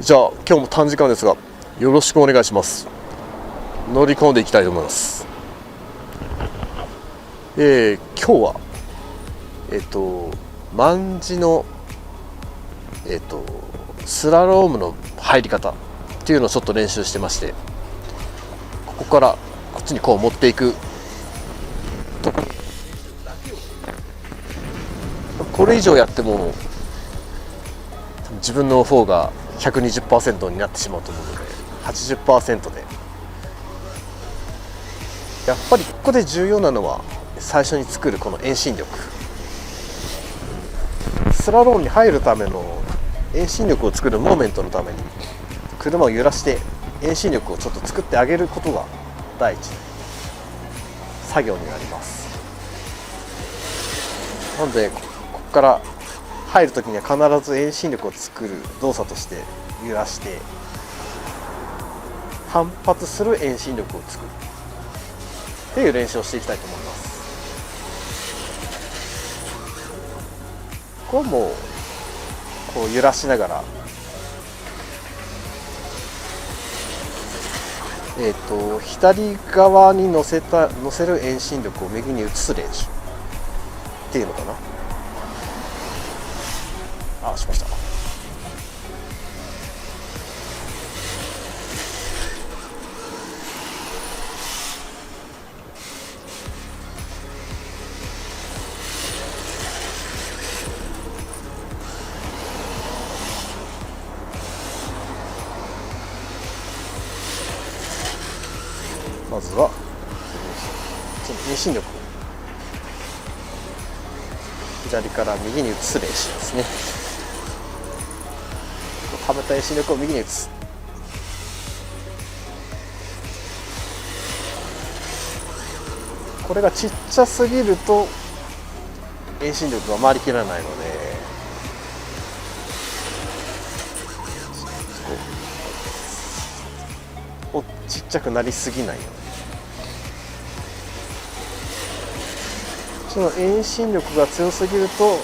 じゃあ今日も短時間ですがよろしくお願いします。乗り込んでいきたいと思います。今日は卍のスラロームの入り方っていうのをちょっと練習してまして、ここからこっちにこう持っていくとこ、これ以上やっても自分の方が 120% になってしまうと思うので 80% で、やっぱりここで重要なのは最初に作るこの遠心力、スラロームに入るための遠心力を作るモーメントのために車を揺らして遠心力をちょっと作ってあげることが第一の作業になります。なのでここから入るときには必ず遠心力を作る動作として揺らして反発する遠心力を作るっていう練習をしていきたいと思います。ここはもうこう揺らしながら左側に乗せる遠心力を右に移す練習っていうのかな。しました。まずは遠心力を左から右に移す練習ですね。溜めた遠心力を右に移す。これがちっちゃすぎると遠心力が回りきらないので、ちっちゃくなりすぎないように。その遠心力が強すぎると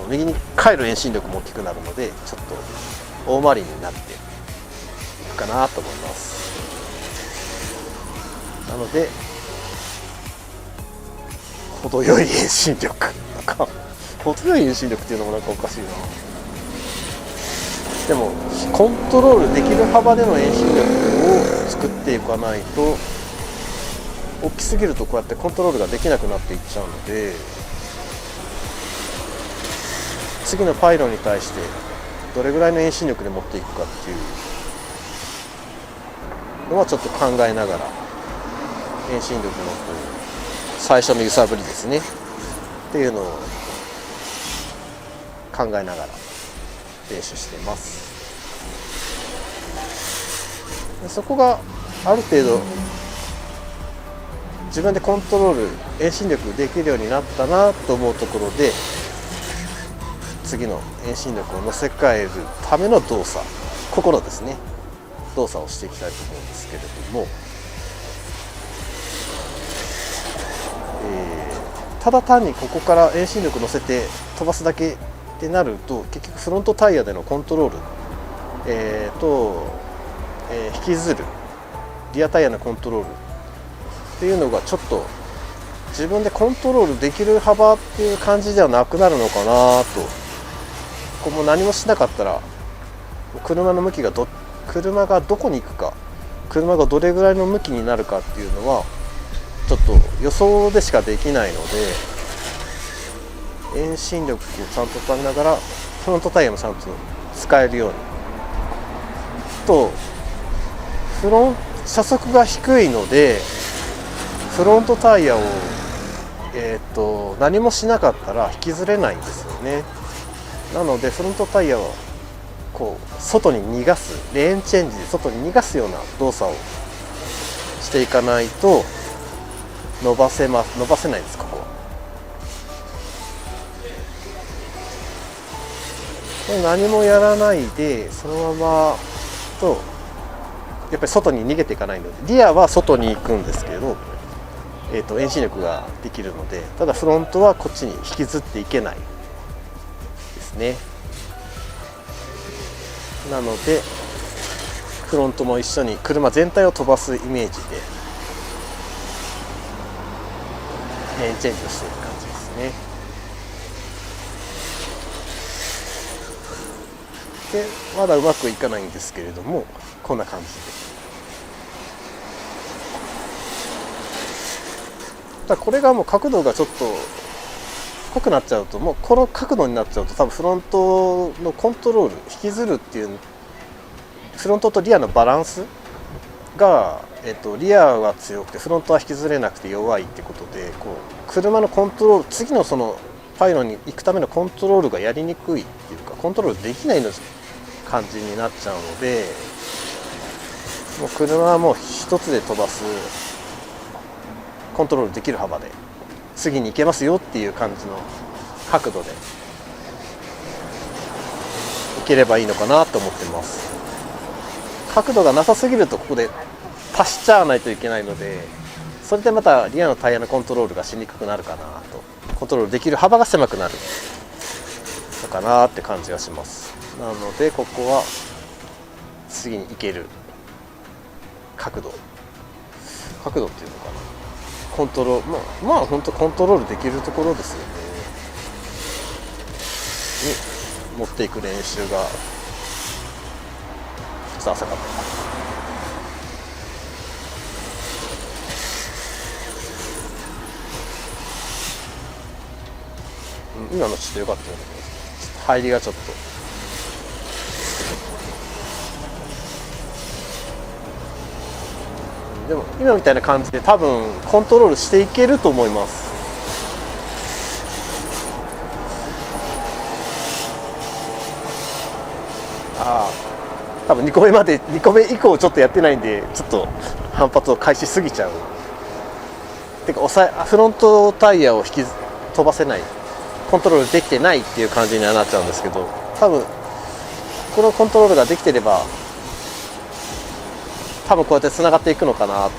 右に帰る遠心力も大きくなるので、ちょっと大回りになっていくかなと思います。なので程よい遠心力とか程よい遠心力っていうのもなんかおかしいな。でもコントロールできる幅での遠心力を作っていかないと、大きすぎるとこうやってコントロールができなくなっていっちゃうので、次のパイロンに対してどれぐらいの遠心力で持っていくかっていうのはちょっと考えながら、遠心力の最初の揺さぶりですねっていうのを考えながら練習しています。でそこがある程度自分でコントロール遠心力できるようになったなと思うところで、次の遠心力を乗せ替えるための動作、心ですね、動作をしていきたいと思うんですけれども、ただ単にここから遠心力乗せて飛ばすだけってなると、結局フロントタイヤでのコントロール、引きずるリアタイヤのコントロールっていうのがちょっと自分でコントロールできる幅っていう感じではなくなるのかなと。ここも何もしなかったら車の向きが車がどこに行くか、車がどれぐらいの向きになるかっていうのはちょっと予想でしかできないので、遠心力をちゃんとためながらフロントタイヤもちゃんと使えるようにと、車速が低いのでフロントタイヤを何もしなかったら引きずれないんですよね。なのでフロントタイヤをこう外に逃がす、レーンチェンジで外に逃がすような動作をしていかないと伸ばせないです。ここ何もやらないでそのままとやっぱり外に逃げていかないので、リアは外に行くんですけど、遠心力ができるので、ただフロントはこっちに引きずっていけないですね。なのでフロントも一緒に車全体を飛ばすイメージでレーンチェンジをしている感じですね。でまだうまくいかないんですけれども、こんな感じで。これがもう角度がちょっと濃くなっちゃうと、もうこの角度になっちゃうと多分フロントのコントロール引きずるっていう、フロントとリアのバランスが、リアが強くてフロントは引きずれなくて弱いってことで、こう車のコントロール、次のそのパイロンに行くためのコントロールがやりにくいっていうか、コントロールできないの感じになっちゃうので、もう車はもう一つで飛ばす、コントロールできる幅で次に行けますよっていう感じの角度で行ければいいのかなと思ってます。角度がなさすぎるとここで足しちゃわないといけないので、それでまたリアのタイヤのコントロールがしにくくなるかなと、コントロールできる幅が狭くなるのかなって感じがします。なのでここは次に行ける角度っていうのかな、コントロール、まあ本当コントロールできるところですよねに持っていく練習がちょっと浅かった。今のちょっと良かったよね。入りがちょっとでも今みたいな感じで多分コントロールしていけると思います。多分2個目以降ちょっとやってないんで、ちょっと反発を開始しすぎちゃう。てかフロントタイヤを飛ばせない、コントロールできてないっていう感じにはなっちゃうんですけど、多分このコントロールができてれば多分こうやってつながっていくのかなと。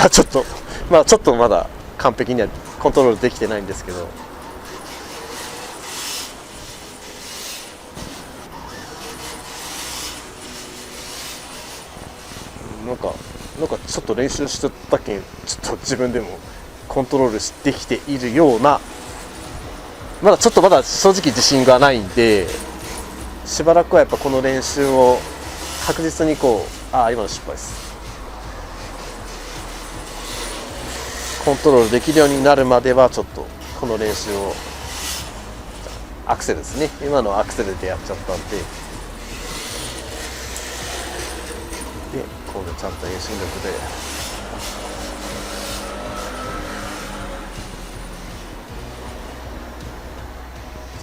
ちょっとまだ完璧にはコントロールできてないんですけど、なんかちょっと練習しとったけん、ちょっと自分でもコントロールできているような、まだ正直自信がないんで、しばらくはやっぱこの練習を確実に今の失敗です、コントロールできるようになるまではちょっとこの練習を、アクセルですね、今のアクセルでやっちゃったんで、今度ちゃんと遠心力で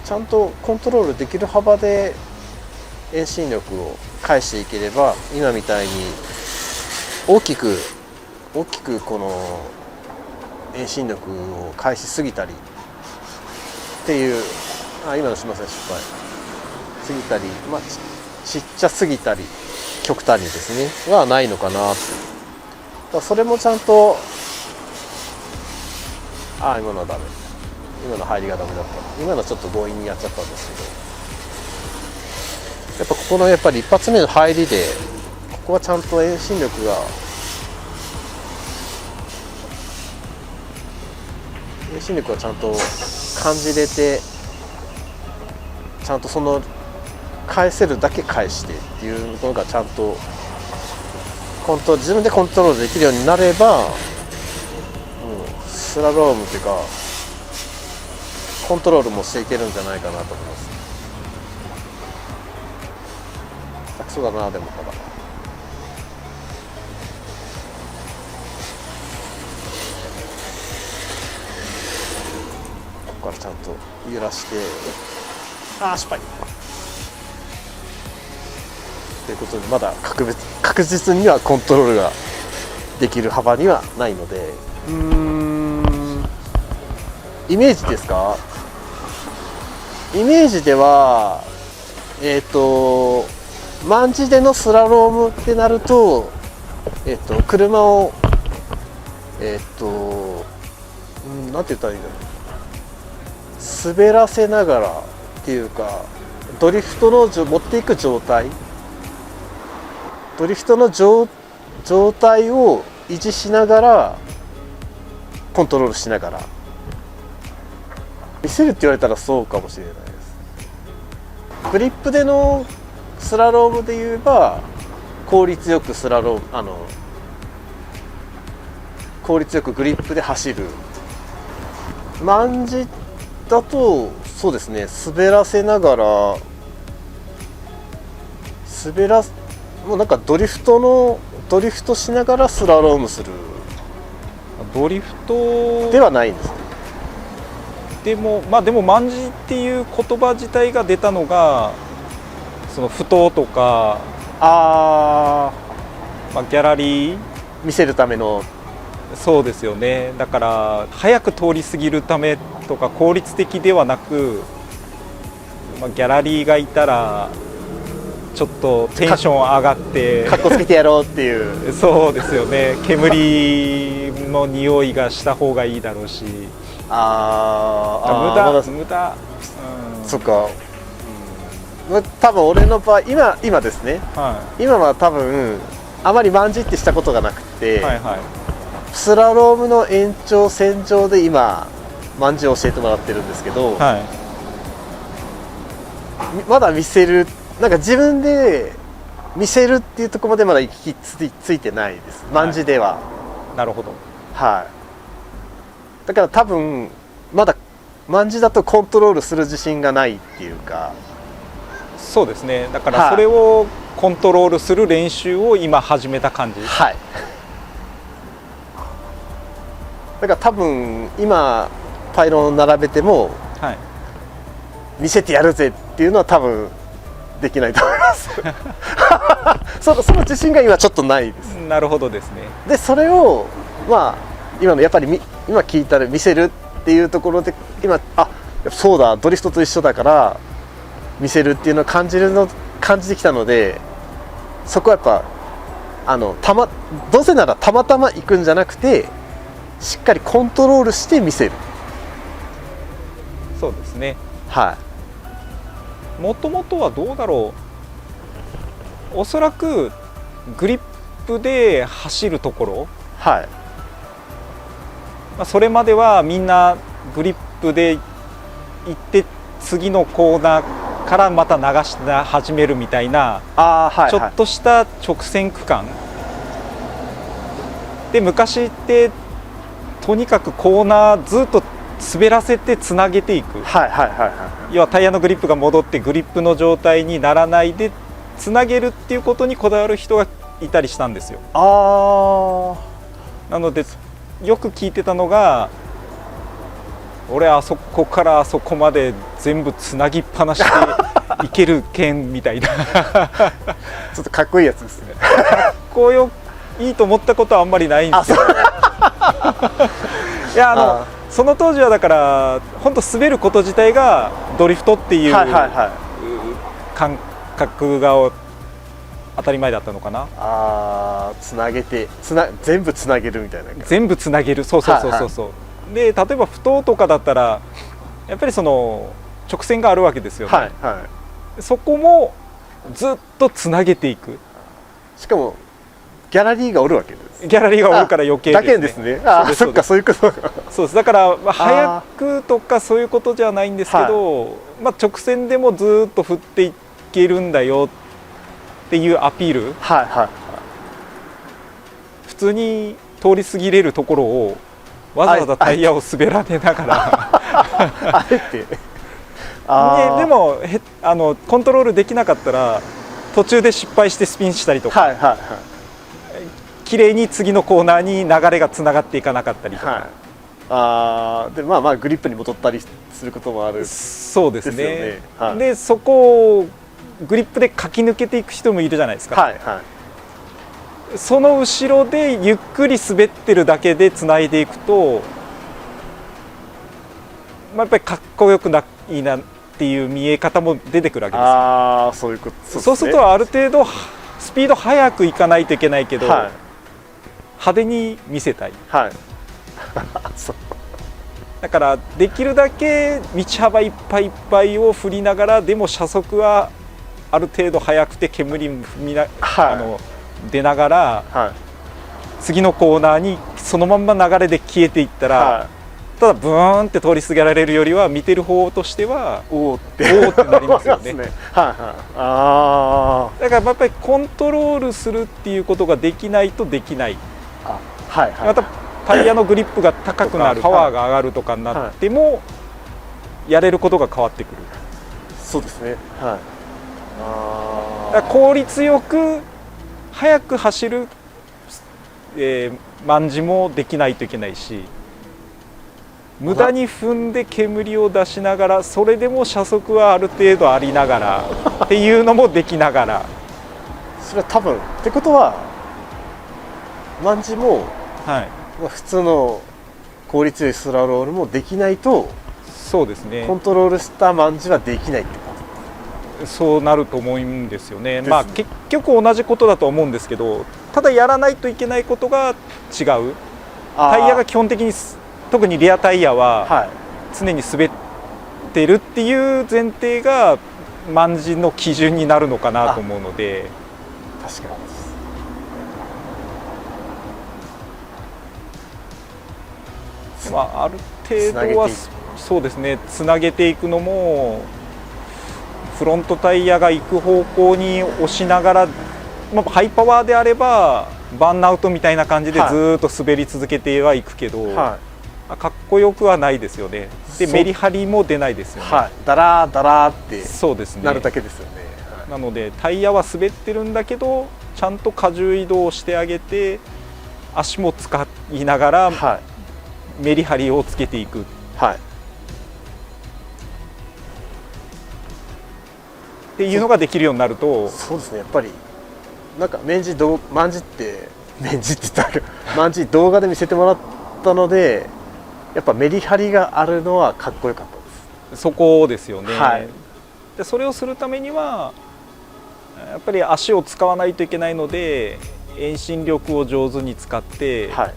ちゃんとコントロールできる幅で遠心力を返していければ、今みたいに大きくこの遠心力を返しすぎたりっていう、今のすみません、失敗すぎたり、ちっちゃすぎたり極端にですねはないのかなと。それもちゃんと、今のはダメ、今の入りがダメだった、今のちょっと強引にやっちゃったんですけど、やっぱここの一発目の入りでここはちゃんと遠心力が、遠心力はちゃんと感じれて、ちゃんとその返せるだけ返してっていうのがちゃんと自分でコントロールできるようになれば、スラロームっていうかコントロールもしていけるんじゃないかなと思います。下手くそだな、でもただここからちゃんと揺らして、失敗ということで、まだ確実にはコントロールができる幅にはないので、イメージですか？イメージでは卍でのスラロームってなると、車をなんて言ったらいいんだろう、滑らせながらっていうか、ドリフトの持っていく状態、ドリフトの状態を維持しながらコントロールしながら見せるって言われたらそうかもしれないです。グリップでのスラロームで言えば効率よくスラローム効率よくグリップで走る。マンジだとそうですね、滑らせながらもうなんかドリフトしながらスラロームするドリフトではないんですね。でもマンジっていう言葉自体が出たのがその不当とかギャラリー見せるための、そうですよね。だから早く通り過ぎるためとか効率的ではなく、ギャラリーがいたらちょっとテンション上がってかっこつけてやろうっていうそうですよね。煙の匂いがした方がいいだろうし、無駄、そっか、多分俺の場合今ですね、今は多分あまりマンジってしたことがなくて、スラロームの延長線上で今マンジを教えてもらってるんですけど、まだ見せる、なんか自分で見せるっていうところまでまだ行きついてないです、マンジでは。なるほど。だから多分まだマンジだとコントロールする自信がないっていうか。そうですね。だからそれをコントロールする練習を今始めた感じ。だから多分今パイロン並べても、見せてやるぜっていうのは多分できないと思いますその自信が今ちょっとないです。なるほどですね。でそれを今のやっぱり今聞いたら見せるっていうところで今そうだ、ドリフトと一緒だから見せるっていうのを感じてきたので、そこはやっぱどうせならたまたま行くんじゃなくてしっかりコントロールして見せる。そうですね。もともとはどうだろう、おそらくグリップで走るところ、それまではみんなグリップで行って次のコーナーからまた流し始めるみたいな、ちょっとした直線区間で、昔ってとにかくコーナーずっと滑らせてつなげていく、要はタイヤのグリップが戻ってグリップの状態にならないでつなげるっていうことにこだわる人がいたりしたんですよ。なのでよく聞いてたのが、俺あそこからあそこまで全部つなぎっぱなしでいけるけんみたいなちょっとかっこいいやつですね。かっこよいいと思ったことはあんまりないんですけどいやその当時はだから本当滑ること自体がドリフトっていう感覚が当たり前だったのかな。つなげて全部つなげるみたいな。全部つなげる、そうで、例えば不当とかだったらやっぱりその直線があるわけですよね。そこもずっとつなげていく。しかもギャラリーがおるわけです。ギャラリーがおるから余計ですね。だけですね。そっか、そういうこと。そうです。だから早くとかそういうことじゃないんですけど、直線でもずっと振っていけるんだよっていうアピール。普通に通り過ぎれるところをわざわざタイヤを滑らせながらあえてでもコントロールできなかったら途中で失敗してスピンしたりとか、綺麗に次のコーナーに流れがつながっていかなかったりとか、でグリップに戻ったりすることもある。そうですね。でそこをグリップで駆け抜けていく人もいるじゃないですか。その後ろでゆっくり滑ってるだけでつないでいくと、やっぱりかっこよくいいなっていう見え方も出てくるわけですよ。そういうこと。そうするとある程度スピード速くいかないといけないけど、派手に見せたい、そうだからできるだけ道幅いっぱいいっぱいを振りながら、でも車速はある程度速くて煙出ながら、はい、次のコーナーにそのまんま流れで消えていったら、はい、ただブーンって通り過ぎられるよりは見てる方としてはおーってなりますよね。はいはい、あだからやっぱりコントロールするっていうことができないとできない。はいはい、またタイヤのグリップが高くなる、パワーが上がるとかになっても、やれることが変わってくる。そうですね、はい、だから効率よく速く走る、卍もできないといけないし、無駄に踏んで煙を出しながら、それでも車速はある程度ありながらっていうのもできながら。それは多分ってことは卍も、はい、普通の効率よいスラロームもできないと、そうですね、コントロールした卍はできないってこと。そうなると思うんですよね。まあ結局同じことだと思うんですけど、ただやらないといけないことが違う。タイヤが基本的に、特にリアタイヤは常に滑ってるっていう前提が卍の基準になるのかなと思うので。確かにまあ、ある程度はそうですね、つなげていくのもフロントタイヤが行く方向に押しながら、まあ、ハイパワーであればバーンアウトみたいな感じでずっと滑り続けてはいくけど、はい、かっこよくはないですよね。でメリハリも出ないですよね。はい、ダラーダラーってそうですね、なるだけですよね。はい、なのでタイヤは滑ってるんだけど、ちゃんと荷重移動をしてあげて足も使いながら、はい、メリハリをつけていく、はい、っていうのができるようになると。そうですね、やっぱりなんか卍って言ったけど卍動画で見せてもらったので、やっぱメリハリがあるのはかっこよかったです。そこですよね。はい、でそれをするためにはやっぱり足を使わないといけないので、遠心力を上手に使って、はい、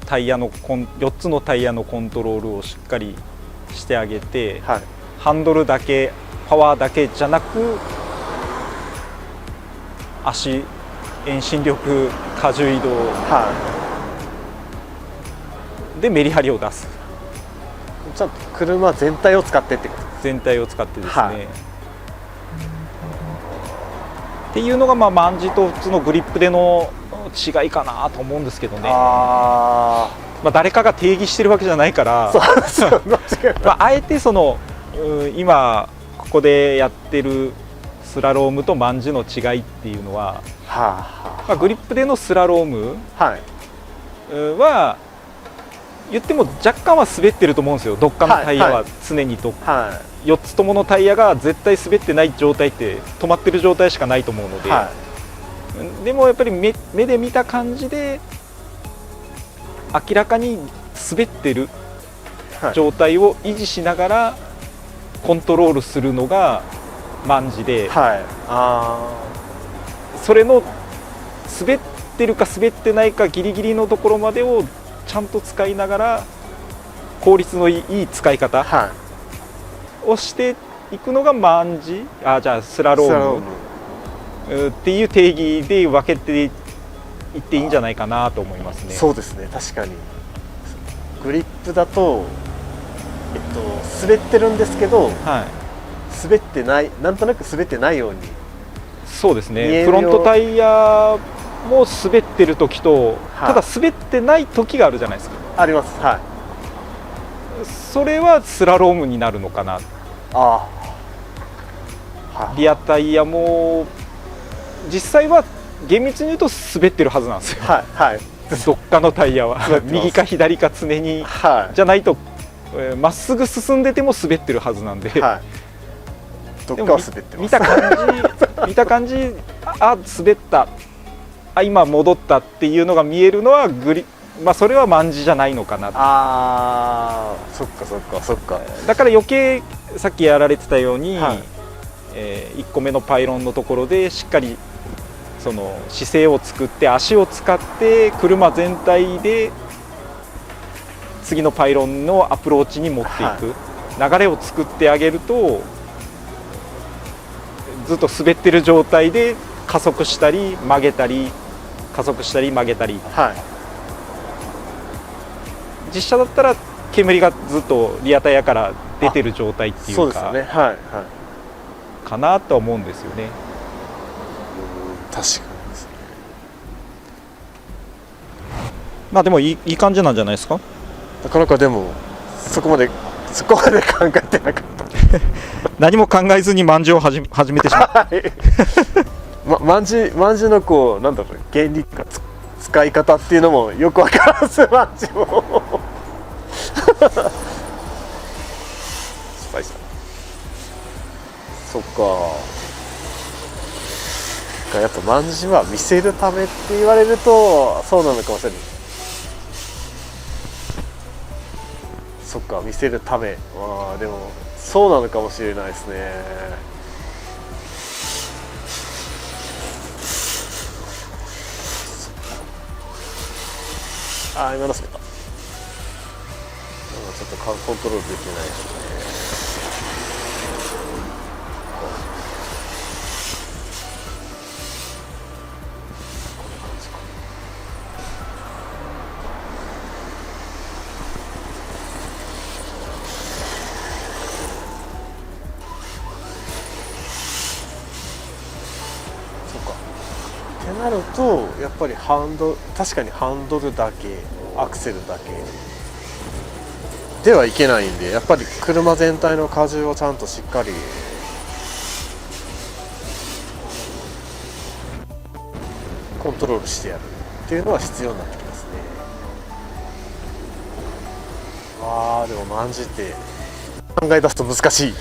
タイヤの4つのタイヤのコントロールをしっかりしてあげて、はい、ハンドルだけパワーだけじゃなく、足遠心力荷重移動、はい、でメリハリを出す。ちゃんと車全体を使ってってことです。全体を使ってですね、はい、っていうのが卍と普通のグリップでの違いかなと思うんですけどね。まあ誰かが定義してるわけじゃないから、あえて今ここでやってるスラロームと卍の違いっていうのは、グリップでのスラロームは言っても若干は滑ってると思うんですよ。どっかのタイヤは常に4つとものタイヤが絶対滑ってない状態って止まってる状態しかないと思うので、でもやっぱり目で見た感じで明らかに滑ってる状態を維持しながらコントロールするのが卍で、それの滑ってるか滑ってないかギリギリのところまでをちゃんと使いながら効率のいい使い方をしていくのが卍、じゃあスラロームっていう定義で分けていっていいんじゃないかなと思いますね。そうですね、確かにグリップだと、滑ってるんですけど、はい、滑ってない、なんとなく滑ってないように。そうですね、フロントタイヤも滑ってる時と、ただ滑ってない時があるじゃないですか。あります、はい、それはスラロームになるのかな。リアタイヤも実際は厳密に言うと滑ってるはずなんですよ。はい、はい、どっかのタイヤは右か左か常に、はい、じゃないとまっすぐ進んでても滑ってるはずなんで、はい、どっかは滑ってます。見た感じ滑った、今戻ったっていうのが見えるのはそれは卍じゃないのかな。そっかそっかそっか。だから余計さっきやられてたように、はい、1個目のパイロンのところでしっかりその姿勢を作って足を使って車全体で次のパイロンのアプローチに持っていく、流れを作ってあげると、ずっと滑ってる状態で加速したり曲げたり加速したり曲げたり、実車だったら煙がずっとリアタイヤから出てる状態っていうか、そうですよね、かなとは思うんですよね。確かにですね。まあでもいい感じなんじゃないですか。なかなかでもそこまで考えてなかった何も考えずに卍を始めてしまう卍のこうなんだろう、原理か使い方っていうのもよくわからず卍も失敗した。そっか、やっぱ卍は見せるためって言われるとそうなのかもしれない。そっか、見せるため、まあでもそうなのかもしれないですね。今の滑った。ちょっとコントロールできないですね。ってなるとやっぱり確かにハンドルだけアクセルだけではいけないんで、やっぱり車全体の荷重をちゃんとしっかりコントロールしてやるっていうのは必要になってきますね。でも卍って考え出すと難しい